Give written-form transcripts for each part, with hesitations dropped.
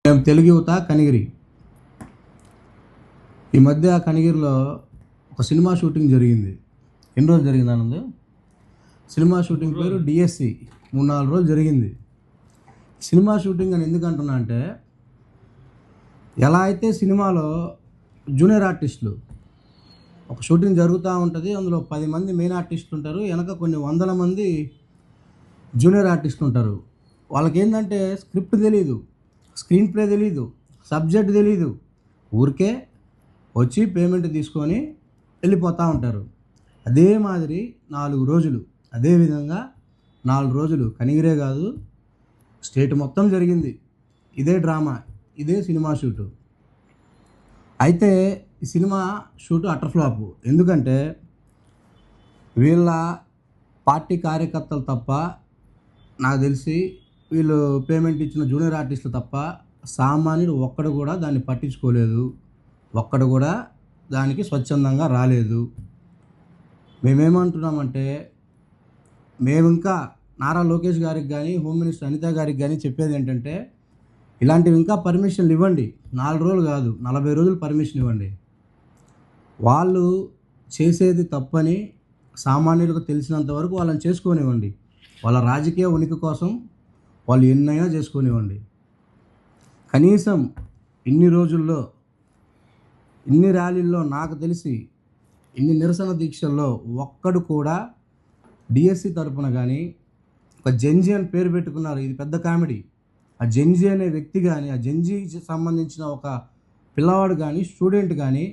మేము తెలుగు యువత కనిగిరి. ఈ మధ్య కనిగిరిలో ఒక సినిమా షూటింగ్ జరిగింది. ఎన్ని రోజులు జరిగింది ఆనంద్? సినిమా షూటింగ్ పేరు డిఎస్సి. 3-4 రోజులు జరిగింది. సినిమా షూటింగ్ అని ఎందుకు అంటున్నా అంటే, ఎలా అయితే సినిమాలో జూనియర్ ఆర్టిస్టులు ఒక షూటింగ్ జరుగుతూ ఉంటుంది, అందులో 10 మంది మెయిన్ ఆర్టిస్టులు ఉంటారు, వెనక కొన్ని వందల మంది జూనియర్ ఆర్టిస్టులు ఉంటారు. వాళ్ళకి ఏంటంటే స్క్రిప్ట్ తెలీదు, స్క్రీన్ ప్లే తెలీదు, సబ్జెక్ట్ తెలీదు, ఊరికే వచ్చి పేమెంట్ తీసుకొని వెళ్ళిపోతూ ఉంటారు. అదే మాదిరి 4 రోజులు, అదేవిధంగా 4 రోజులు కనిగిరే కాదు స్టేట్ మొత్తం జరిగింది ఇదే డ్రామా, ఇదే సినిమా షూటు. అయితే ఈ సినిమా షూటు అటర్ ఫ్లాప్. ఎందుకంటే వీళ్ళ పార్టీ కార్యకర్తలు తప్ప, నాకు తెలిసి వీళ్ళు పేమెంట్ ఇచ్చిన జూనియర్ ఆర్టిస్టులు తప్ప సామాన్యుడు ఒక్కడు కూడా దాన్ని పట్టించుకోలేదు, ఒక్కడు కూడా దానికి స్వచ్ఛందంగా రాలేదు. మేమేమంటున్నామంటే, మేము ఇంకా నారా లోకేష్ గారికి కానీ, హోమ్ మినిస్టర్ అనిత గారికి కానీ చెప్పేది ఏంటంటే, ఇలాంటివి ఇంకా పర్మిషన్లు ఇవ్వండి. 4 రోజులు కాదు, 40 రోజులు పర్మిషన్ ఇవ్వండి. వాళ్ళు చేసేది తప్పని సామాన్యులకు తెలిసినంత వరకు వాళ్ళని చేసుకోనివ్వండి. వాళ్ళ రాజకీయ ఉనికి కోసం వాళ్ళు ఎన్నైనా చేసుకోనివ్వండి. కనీసం ఇన్ని రోజుల్లో, ఇన్ని ర్యాలీల్లో, నాకు తెలిసి ఇన్ని నిరసన దీక్షల్లో ఒక్కడు కూడా డిఎస్సి తరపున కానీ, ఒక జెన్జీ అని పేరు పెట్టుకున్నారు, ఇది పెద్ద కామెడీ. ఆ జెన్జీ అనే వ్యక్తి కానీ, ఆ జెన్జీకి సంబంధించిన ఒక పిల్లవాడు కానీ, స్టూడెంట్ కానీ,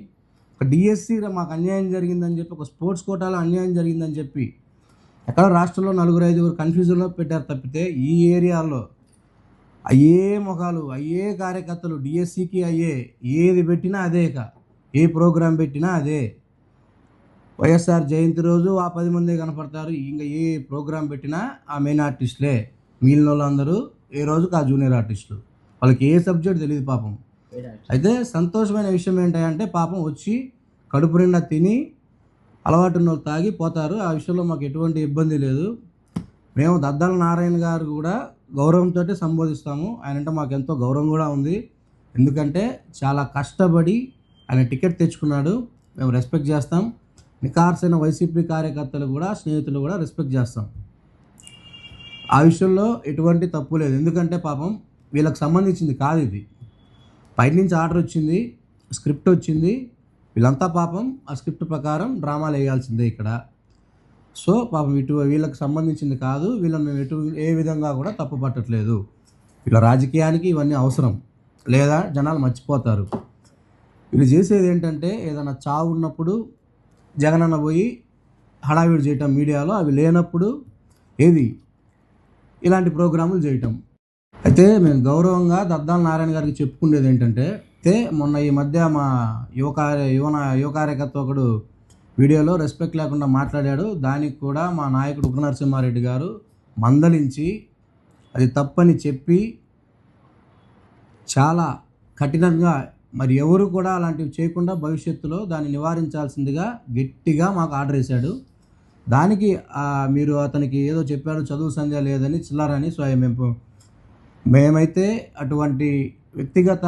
ఒక డిఎస్సి మాకు అన్యాయం జరిగిందని చెప్పి, ఒక స్పోర్ట్స్ కోటాలో అన్యాయం జరిగిందని చెప్పి ఎక్కడ రాష్ట్రంలో 4-5 కన్ఫ్యూజన్లో పెట్టారు తప్పితే, ఈ ఏరియాలో అయ్యే మొఖాలు, అయ్యే కార్యకర్తలు, డిఎస్సికి అయ్యే, ఏది పెట్టినా అదే, ఏ ప్రోగ్రాం పెట్టినా అదే. వైఎస్ఆర్ జయంతి రోజు ఆ 10 మందే కనపడతారు, ఇంకా ఏ ప్రోగ్రాం పెట్టినా ఆ మెయిన్ ఆర్టిస్టులే. మిగిలిన వాళ్ళందరూ ఏ రోజుకి ఆ జూనియర్ ఆర్టిస్టులు, వాళ్ళకి ఏ సబ్జెక్ట్ తెలియదు పాపం. అయితే సంతోషమైన విషయం ఏంటంటే, పాపం వచ్చి కడుపు నిండా తిని అలవాటు ఉన్న వాళ్ళు తాగి పోతారు. ఆ విషయంలో మాకు ఎటువంటి ఇబ్బంది లేదు. మేము దద్దాల నారాయణ గారు కూడా గౌరవంతో సంబోధిస్తాము. ఆయన అంటే మాకు ఎంతో గౌరవం కూడా ఉంది. ఎందుకంటే చాలా కష్టపడి ఆయన టికెట్ తెచ్చుకున్నాడు, మేము రెస్పెక్ట్ చేస్తాం. నికార్సైన వైసీపీ కార్యకర్తలు కూడా, స్నేహితులు కూడా రెస్పెక్ట్ చేస్తాం. ఆ విషయంలో ఎటువంటి తప్పు లేదు. ఎందుకంటే పాపం వీళ్ళకి సంబంధించింది కాదు ఇది. పైన నుంచి ఆర్డర్ వచ్చింది, స్క్రిప్ట్ వచ్చింది, వీళ్ళంతా పాపం ఆ స్క్రిప్ట్ ప్రకారం డ్రామాలు వేయాల్సిందే ఇక్కడ. సో పాపం వీళ్ళకి సంబంధించింది కాదు. వీళ్ళని మేము ఏ విధంగా కూడా తప్పు పట్టట్లేదు. వీళ్ళ రాజకీయానికి ఇవన్నీ అవసరం, లేదా జనాలు మర్చిపోతారు. వీళ్ళు చేసేది ఏంటంటే, ఏదైనా చావు ఉన్నప్పుడు జగనన్న పోయి హడావిడి చేయటం మీడియాలో, అవి లేనప్పుడు ఏది ఇలాంటి ప్రోగ్రాములు చేయటం. అయితే మేము గౌరవంగా దద్దాల నారాయణ గారికి చెప్పుకునేది ఏంటంటే, మొన్న ఈ మధ్య మా యువ కార్యకర్త ఒకడు వీడియోలో రెస్పెక్ట్ లేకుండా మాట్లాడాడు. దానికి కూడా మా నాయకుడు ఉగ్ర నరసింహారెడ్డి గారు మందలించి అది తప్పని చెప్పి చాలా కఠినంగా, మరి ఎవరు కూడా అలాంటివి చేయకుండా భవిష్యత్తులో దాన్ని నివారించాల్సిందిగా గట్టిగా మాకు ఆర్డర్ వేశాడు. దానికి మీరు అతనికి ఏదో చెప్పాడు, చదువు సంధ్య లేదని, చిల్లరని. సో మేమైతే అటువంటి వ్యక్తిగత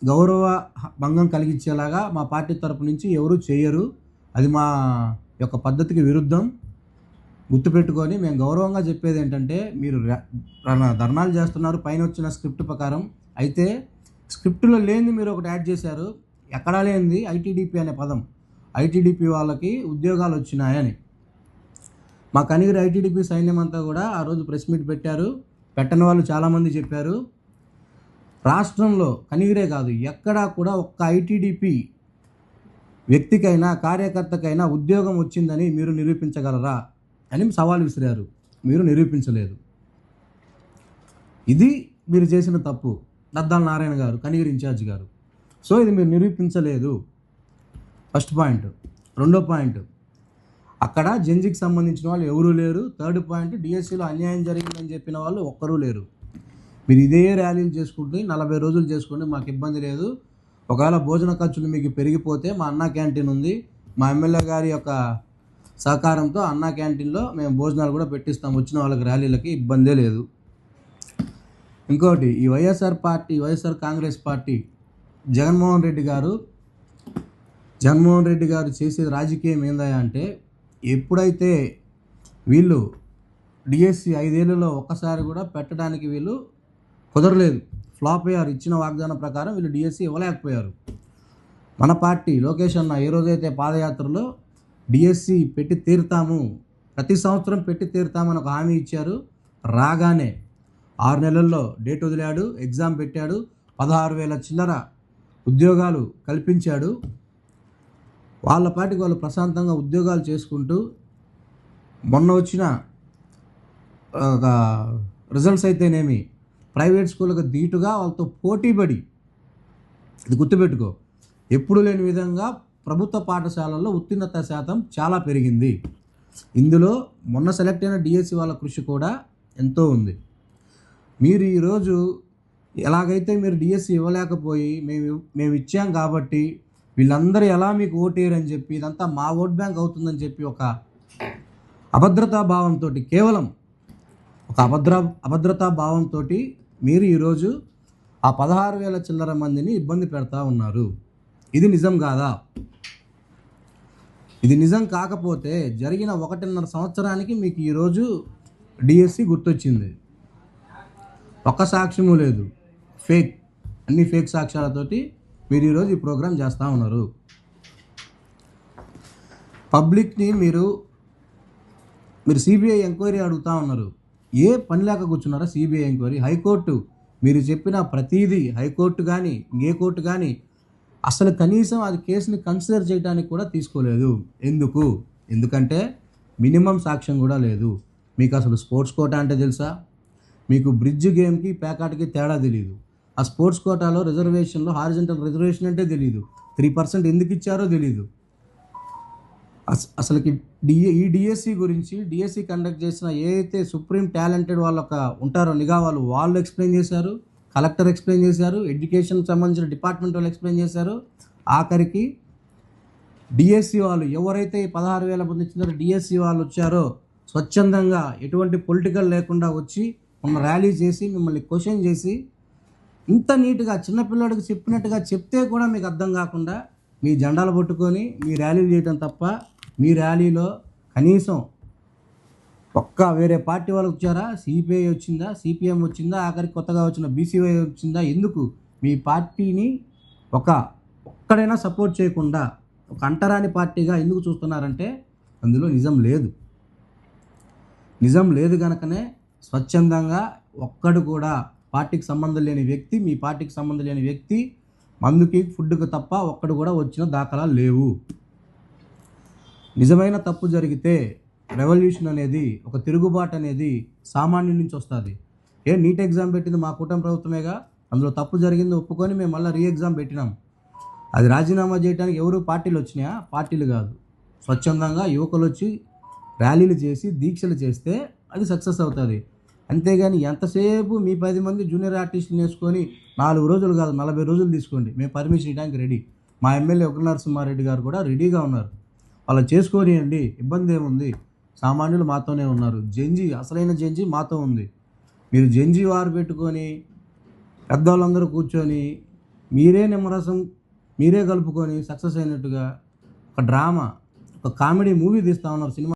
గౌరవ భంగం కలిగించేలాగా మా పార్టీ తరపు నుంచి ఎవరు చేయరు. అది మా యొక్క పద్ధతికి విరుద్ధం. గుర్తుపెట్టుకొని మేము గౌరవంగా చెప్పేది ఏంటంటే, మీరు ధర్నాలు చేస్తున్నారు పైన వచ్చిన స్క్రిప్ట్ ప్రకారం. అయితే స్క్రిప్ట్లో లేనిది మీరు ఒకటి యాడ్ చేశారు, ఎక్కడా లేనిది ఐటీడీపీ అనే పదం. ఐటీడీపీ వాళ్ళకి ఉద్యోగాలు వచ్చినాయని మా కనిగిరి ఐటీడీపీ సైన్యం అంతా కూడా ఆ రోజు ప్రెస్ మీట్ పెట్టారు. పెట్టని వాళ్ళు చాలామంది చెప్పారు. రాష్ట్రంలో కనిగిరే కాదు, ఎక్కడా కూడా ఒక్క ఐటీడీపీ వ్యక్తికైనా కార్యకర్తకైనా ఉద్యోగం వచ్చిందని మీరు నిరూపించగలరా అని సవాల్ విసిరారు. మీరు నిరూపించలేదు. ఇది మీరు చేసిన తప్పు, దద్దాల నారాయణ గారు, కనిగిరి ఇన్ఛార్జ్ గారు. సో ఇది మీరు నిరూపించలేదు, ఫస్ట్ పాయింట్. రెండో పాయింట్, అక్కడ జెన్జీకి సంబంధించిన వాళ్ళు ఎవరూ లేరు. థర్డ్ పాయింట్, డిఎస్సిలో అన్యాయం జరిగిందని చెప్పిన వాళ్ళు ఒక్కరూ లేరు. మీరు ఇదే ర్యాలీలు చేసుకుంటే 40 రోజులు చేసుకోండి, మాకు ఇబ్బంది లేదు. ఒకవేళ భోజన ఖర్చులు మీకు పెరిగిపోతే మా అన్నా క్యాంటీన్ ఉంది, మా ఎమ్మెల్యే గారి యొక్క సహకారంతో అన్నా క్యాంటీన్లో మేము భోజనాలు కూడా పెట్టిస్తాం వచ్చిన వాళ్ళకి, ర్యాలీలకి ఇబ్బందే లేదు. ఇంకోటి ఈ వైఎస్ఆర్ కాంగ్రెస్ పార్టీ జగన్మోహన్ రెడ్డి గారు చేసేది రాజకీయం ఏందయ్యా అంటే, ఎప్పుడైతే వీళ్ళు డిఎస్సి 5 ఏళ్లలో ఒక్కసారి కూడా పెట్టడానికి వీళ్ళు కుదరలేదు, ఫ్లాప్ అయ్యారు. ఇచ్చిన వాగ్దానం ప్రకారం వీళ్ళు డిఎస్సి ఇవ్వలేకపోయారు. మన పార్టీ లోకేష్ అన్న ఏ రోజైతే పాదయాత్రలో డిఎస్సి పెట్టి తీరుతాము, ప్రతి సంవత్సరం పెట్టి తీరుతామని ఒక హామీ ఇచ్చారు. రాగానే 6 నెలల్లో డేట్ వదిలాడు, ఎగ్జామ్ పెట్టాడు, 16,000 చిల్లర ఉద్యోగాలు కల్పించాడు. వాళ్ళ పార్టీకి వాళ్ళు ప్రశాంతంగా ఉద్యోగాలు చేసుకుంటూ మొన్న వచ్చిన రిజల్ట్స్ అయితేనేమి ప్రైవేట్ స్కూళ్ళకు ధీటుగా వాళ్ళతో పోటీపడి, ఇది గుర్తుపెట్టుకో, ఎప్పుడు లేని విధంగా ప్రభుత్వ పాఠశాలల్లో ఉత్తీర్ణత శాతం చాలా పెరిగింది. ఇందులో మొన్న సెలెక్ట్ అయిన డిఎస్సి వాళ్ళ కృషి కూడా ఎంతో ఉంది. మీరు ఈరోజు ఎలాగైతే మీరు డిఎస్సి ఇవ్వలేకపోయి మేము ఇచ్చాం కాబట్టి వీళ్ళందరూ ఎలా మీకు ఓటేయరని చెప్పి, ఇదంతా మా ఓట్ బ్యాంక్ అవుతుందని చెప్పి ఒక అభద్రతా భావంతో, కేవలం ఒక అభద్రతా భావంతో మీరు ఈరోజు ఆ 16,000 చిల్లర మందిని ఇబ్బంది పెడతా ఉన్నారు. ఇది నిజం కాదా? ఇది నిజం కాకపోతే జరిగిన 1.5 సంవత్సరానికి మీకు ఈరోజు డిఎస్సి గుర్తొచ్చింది. ఒక్క సాక్ష్యము లేదు, అన్ని ఫేక్ సాక్ష్యాలతోటి మీరు ఈరోజు ఈ ప్రోగ్రాం చేస్తూ ఉన్నారు. పబ్లిక్ని మీరు సిబిఐ ఎంక్వైరీ అడుగుతూ ఉన్నారు. ఏ పని లేక కూర్చున్నారా సిబిఐ ఎంక్వైరీ? హైకోర్టు మీరు చెప్పిన ప్రతీదీ, హైకోర్టు కానీ ఏ కోర్టు కానీ అసలు కనీసం అది కేసుని కన్సిడర్ చేయడానికి కూడా తీసుకోలేదు. ఎందుకంటే మినిమం సాక్ష్యం కూడా లేదు. మీకు అసలు స్పోర్ట్స్ కోటా అంటే తెలుసా? మీకు బ్రిడ్జ్ గేమ్కి పేకాటకి తేడా తెలియదు. ఆ స్పోర్ట్స్ కోటాలో రిజర్వేషన్లో హారిజంటల్ రిజర్వేషన్ అంటే తెలియదు. 3% ఎందుకు ఇచ్చారో తెలియదు. అసలుకి ఈ డిఎస్సి గురించి డిఎస్సి కండక్ట్ చేసిన ఏదైతే సుప్రీం టాలెంటెడ్ వాళ్ళు ఉంటారో నిఘా వాళ్ళు ఎక్స్ప్లెయిన్ చేశారు, కలెక్టర్ ఎక్స్ప్లెయిన్ చేశారు, ఎడ్యుకేషన్ సంబంధించిన డిపార్ట్మెంట్ వాళ్ళు ఎక్స్ప్లెయిన్ చేశారు. ఆఖరికి డిఎస్సి వాళ్ళు ఎవరైతే 16,000 మంది ఇచ్చినారో డిఎస్సి వాళ్ళు వచ్చారో స్వచ్ఛందంగా ఎటువంటి పొలిటికల్ లేకుండా వచ్చి మొన్న ర్యాలీ చేసి మిమ్మల్ని క్వశ్చన్ చేసి ఇంత నీట్గా చిన్నపిల్లడికి చెప్పినట్టుగా చెప్తే కూడా మీకు అర్థం కాకుండా మీ జెండాలు పట్టుకొని మీ ర్యాలీలు చేయడం తప్ప, మీ ర్యాలీలో కనీసం వేరే పార్టీ వాళ్ళకి వచ్చారా? సిపిఐ వచ్చిందా, సిపిఎం వచ్చిందా, ఆఖరికి కొత్తగా వచ్చిన బీసీవై వచ్చిందా? ఎందుకు మీ పార్టీని ఒక్కడైనా సపోర్ట్ చేయకుండా ఒక అంటరాని పార్టీగా ఎందుకు చూస్తున్నారంటే అందులో నిజం లేదు కనుకనే స్వచ్ఛందంగా ఒక్కడు కూడా పార్టీకి సంబంధం లేని వ్యక్తి, మీ పార్టీకి సంబంధం లేని వ్యక్తి మందుకి ఫుడ్కి తప్ప ఒక్కడు కూడా వచ్చిన దాఖలాలు లేవు. నిజమైన తప్పు జరిగితే రెవల్యూషన్ అనేది, ఒక తిరుగుబాటు అనేది సామాన్యుడి నుంచి వస్తుంది. నీట్ ఎగ్జామ్ పెట్టింది మా కూటమి ప్రభుత్వమేగా, అందులో తప్పు జరిగింది ఒప్పుకొని మేము మళ్ళీ రీ ఎగ్జామ్ పెట్టినాం. అది రాజీనామా చేయడానికి ఎవరు పార్టీలు వచ్చినాయా? పార్టీలు కాదు, స్వచ్ఛందంగా యువకులు వచ్చి ర్యాలీలు చేసి దీక్షలు చేస్తే అది సక్సెస్ అవుతుంది. అంతేగాని ఎంతసేపు మీ 10 మంది జూనియర్ ఆర్టిస్టులు వేసుకొని 4 రోజులు కాదు 40 రోజులు తీసుకోండి, మేము పర్మిషన్ ఇవ్వడానికి రెడీ. మా ఎమ్మెల్యే ఉగ్ర నరసింహారెడ్డి గారు కూడా రెడీగా ఉన్నారు. వాళ్ళు చేసుకోనియండి, ఇబ్బంది ఏముంది. సామాన్యులు మాతోనే ఉన్నారు. అసలైన జంజీ మాతో ఉంది. మీరు జంజీ వారు పెట్టుకొని పెద్దవాళ్ళందరూ కూర్చొని మీరే నిమ్మరసం మీరే కలుపుకొని సక్సెస్ అయినట్టుగా ఒక డ్రామా, ఒక కామెడీ మూవీ తీస్తూ ఉన్నారు. సినిమా